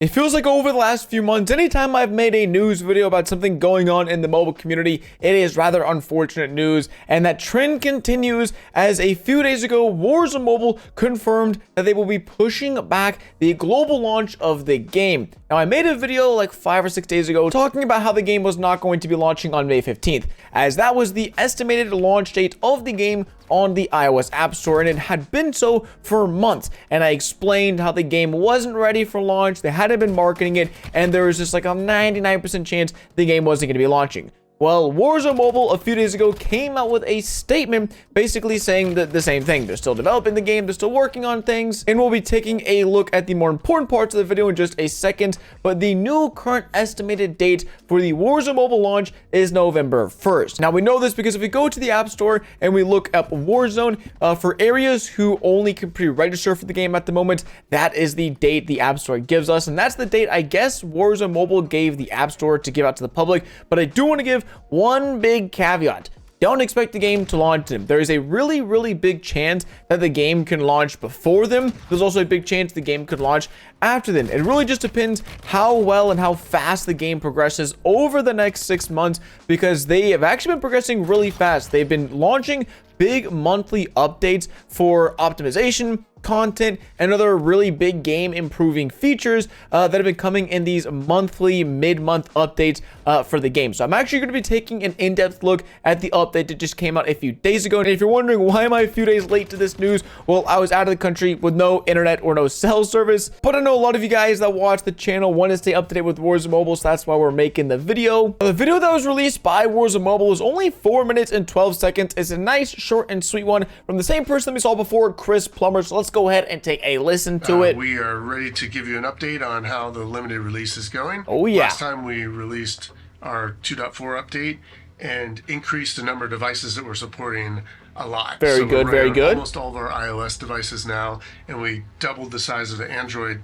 It feels like over the last few months, anytime I've made a news video about something going on in the mobile community, it is rather unfortunate news, and that trend continues as a few days ago, Warzone Mobile confirmed that they will be pushing back the global launch of the game. Now, I made a video like 5 or 6 days ago talking about how the game was not going to be launching on May 15th, as that was the estimated launch date of the game on the iOS App Store, and it had been so for months. And I explained how the game wasn't ready for launch, they hadn't been marketing it, and there was just like a 99% chance the game wasn't going to be launching. Well, Warzone Mobile a few days ago came out with a statement basically saying that the same thing. They're still developing the game, they're still working on things, and we'll be taking a look at the more important parts of the video in just a second. But the new current estimated date for the Warzone Mobile launch is November 1st. Now, we know this because if we go to the App Store and we look up Warzone, for areas who only can pre-register for the game at the moment, that is the date the App Store gives us, and that's the date I guess Warzone Mobile gave the App Store to give out to the public. But I do want to give one big caveat. Don't expect the game to launch them. There is a really big chance that the game can launch before them. There's also a big chance the game could launch after them. It really just depends how well and how fast the game progresses over the next 6 months, because they have actually been progressing really fast. They've been launching big monthly updates for optimization, content, and other really big game improving features that have been coming in these monthly mid-month updates for the game. So I'm actually going to be taking an in-depth look at the update that just came out a few days ago. And if you're wondering why am I a few days late to this news, well, I was out of the country with no internet or no cell service, but I know a lot of you guys that watch the channel want to stay up to date with Warzone Mobile, so that's why we're making the video. The video that was released by Warzone Mobile is only 4 minutes and 12 seconds. It's a nice short and sweet one from the same person that we saw before, Chris Plummer. So let's go ahead and take a listen to it. We are ready to give you an update on how the limited release is going. Oh yeah. Last time we released our 2.4 update and increased the number of devices that we're supporting a lot. Very good, very good. Almost all of our iOS devices now, and we doubled the size of the Android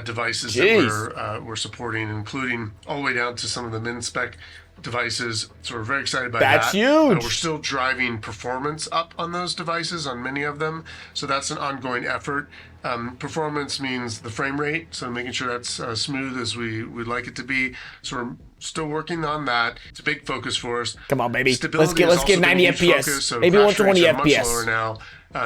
devices that we're supporting, including all the way down to some of the min-spec devices. So we're very excited by that. That's huge. We're still driving performance up on those devices, on many of them. So that's an ongoing effort. Performance means the frame rate, so making sure that's smooth as we'd like it to be. So we're still working on that. It's a big focus for us. Come on, baby. Stability Let's get 90 FPS. Focus, so maybe 120 FPS. Much lower now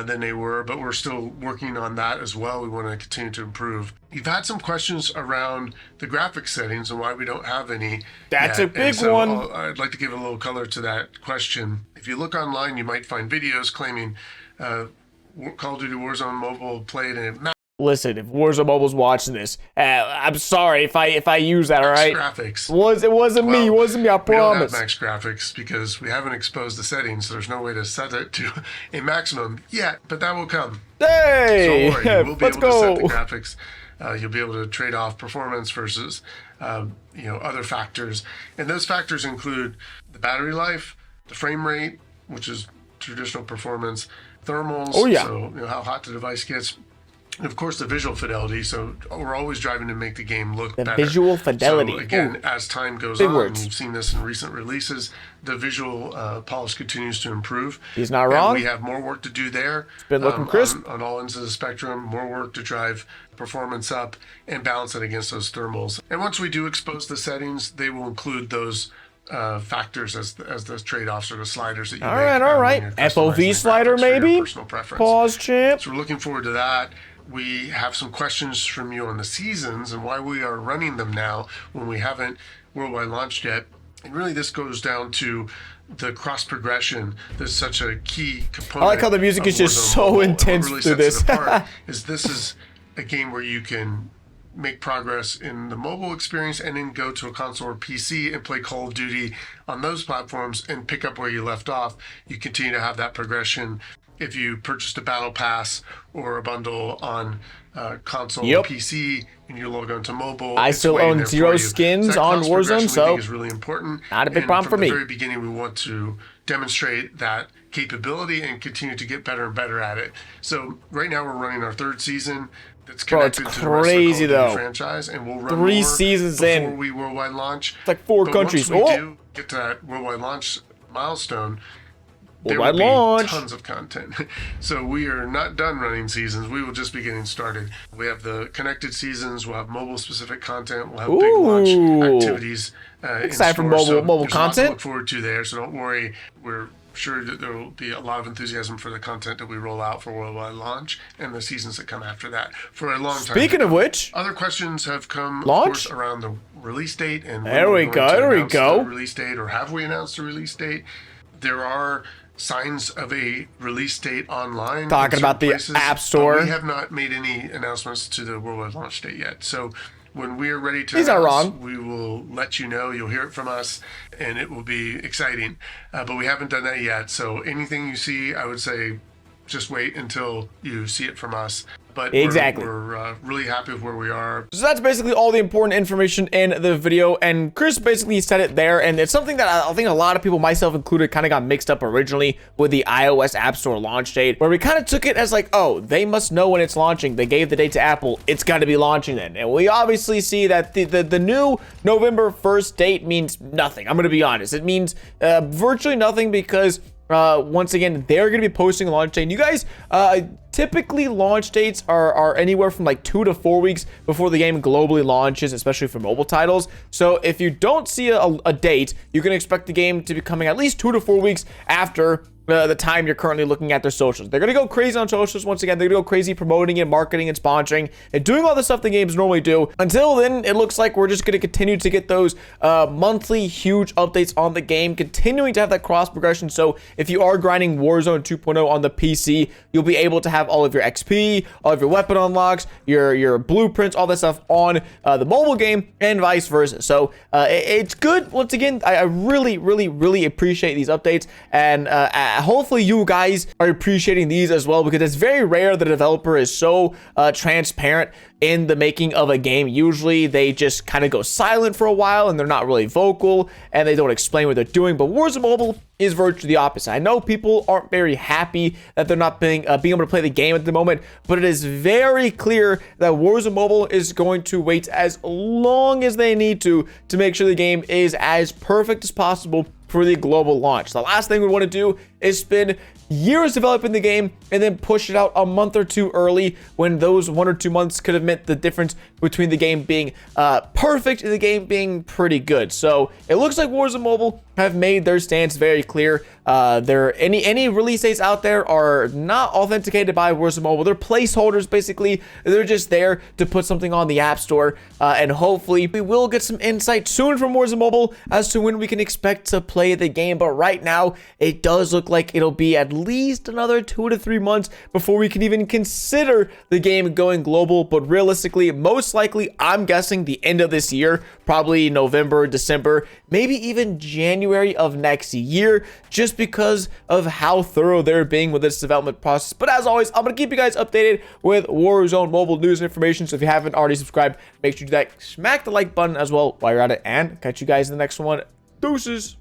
than they were, but we're still working on that as well. We want to continue to improve. You've had some questions around the graphics settings and why we don't have any. That's yet. a big one. I'd like to give a little color to that question. If you look online, you might find videos claiming Call of Duty Warzone Mobile played in Listen, if Warzone Mobile's watching this, I'm sorry if I use that, all right? graphics. It wasn't me, I promise. We don't have max graphics because we haven't exposed the settings, so there's no way to set it to a maximum yet, but that will come. Hey, so you will be let's able go. to set the graphics. You'll be able to trade off performance versus other factors, and those factors include the battery life, the frame rate, which is traditional performance, thermals, so how hot the device gets, and of course the visual fidelity. So we're always driving to make the game look better. Visual fidelity. So again, as time goes on, and you've seen this in recent releases, the visual polish continues to improve. He's not wrong. And we have more work to do there. It's been looking crisp on all ends of the spectrum. More work to drive performance up and balance it against those thermals. And once we do expose the settings, they will include those factors as the trade-offs or the sliders that you make. All right. FOV slider maybe? Personal preference. Pause, champ. So we're looking forward to that. We have some questions from you on the seasons and why we are running them now when we haven't worldwide launched yet. And really this goes down to the cross progression. That's such a key component. I like how the music is just so intense through this. This is a game where you can make progress in the mobile experience and then go to a console or PC and play Call of Duty on those platforms and pick up where you left off. You continue to have that progression. If you purchased a battle pass or a bundle on console or PC and you're logged onto mobile, I still own 0 skins on Warzone, so is really important. Not a big problem for me. From the very beginning, we want to demonstrate that capability and continue to get better and better at it. So right now we're running our 3rd season. That's connected to the rest of the Call of Duty franchise, and we'll run 3 seasons before we worldwide launch. It's like 4 countries. Once we do get to that worldwide launch milestone, there worldwide will be launch. tons of content. So we are not done running seasons. We will just be getting started. We have the connected seasons. We'll have mobile-specific content. We'll have big launch activities excited for in store. mobile There's a lot to content. look forward to there. So don't worry. We're sure that there will be a lot of enthusiasm for the content that we roll out for worldwide launch and the seasons that come after that for a long time. Speaking of which, other questions have come, launch? of course, around the release date and when there we're we going go. to There we announce go. the release date, or have we announced the release date? There are signs of a release date online. Talking in about the places, App Store. We have not made any announcements to the worldwide launch date yet. So when we are ready to He's not announce, wrong. we will let you know. You'll hear it from us, and it will be exciting. But we haven't done that yet. So anything you see, I would say, just wait until you see it from us. But exactly. we're really happy with where we are. So that's basically all the important information in the video, and Chris basically said it there, and it's something that I think a lot of people, myself included, kind of got mixed up originally with the iOS App Store launch date, where we kind of took it as like, oh, they must know when it's launching. They gave the date to Apple. It's got to be launching then. And we obviously see that the new November 1st date means nothing. I'm going to be honest. It means virtually nothing because once again, they're going to be posting a launch date. And you guys, typically launch dates are anywhere from like 2 to 4 weeks before the game globally launches, especially for mobile titles. So if you don't see a date, you can expect the game to be coming at least 2 to 4 weeks after the time you're currently looking at their socials. They're going to go crazy on socials. Once again, they're going to go crazy promoting and marketing and sponsoring and doing all the stuff the games normally do. Until then, it looks like we're just going to continue to get those monthly huge updates on the game, continuing to have that cross progression. So if you are grinding Warzone 2.0 on the PC, you'll be able to have all of your XP, all of your weapon unlocks, your blueprints, all that stuff on the mobile game, and vice versa. So it's good. Once again, I really appreciate these updates, and hopefully you guys are appreciating these as well, because it's very rare that a developer is so transparent in the making of a game. Usually they just kind of go silent for a while and they're not really vocal and they don't explain what they're doing. But Warzone Mobile is virtually the opposite. I know people aren't very happy that they're not being able to play the game at the moment, but it is very clear that Warzone Mobile is going to wait as long as they need to make sure the game is as perfect as possible for the global launch. The last thing we want to do is spend years developing the game and then push it out a month or two early, when those 1 or 2 months could have meant the difference between the game being perfect and the game being pretty good. So it looks like Warzone Mobile have made their stance very clear. Any release dates out there are not authenticated by Warzone Mobile. They're placeholders, basically. They're just there to put something on the App Store, and hopefully we will get some insight soon from Warzone Mobile as to when we can expect to play the game. But right now, it does look like it'll be at least another 2 to 3 months before we can even consider the game going global. But realistically, most likely, I'm guessing the end of this year, probably November, December, maybe even January of next year, just because of how thorough they're being with this development process. But as always, I'm going to keep you guys updated with Warzone Mobile news and information. So if you haven't already subscribed, make sure you do that. Smack the like button as well while you're at it, and catch you guys in the next one. Deuces.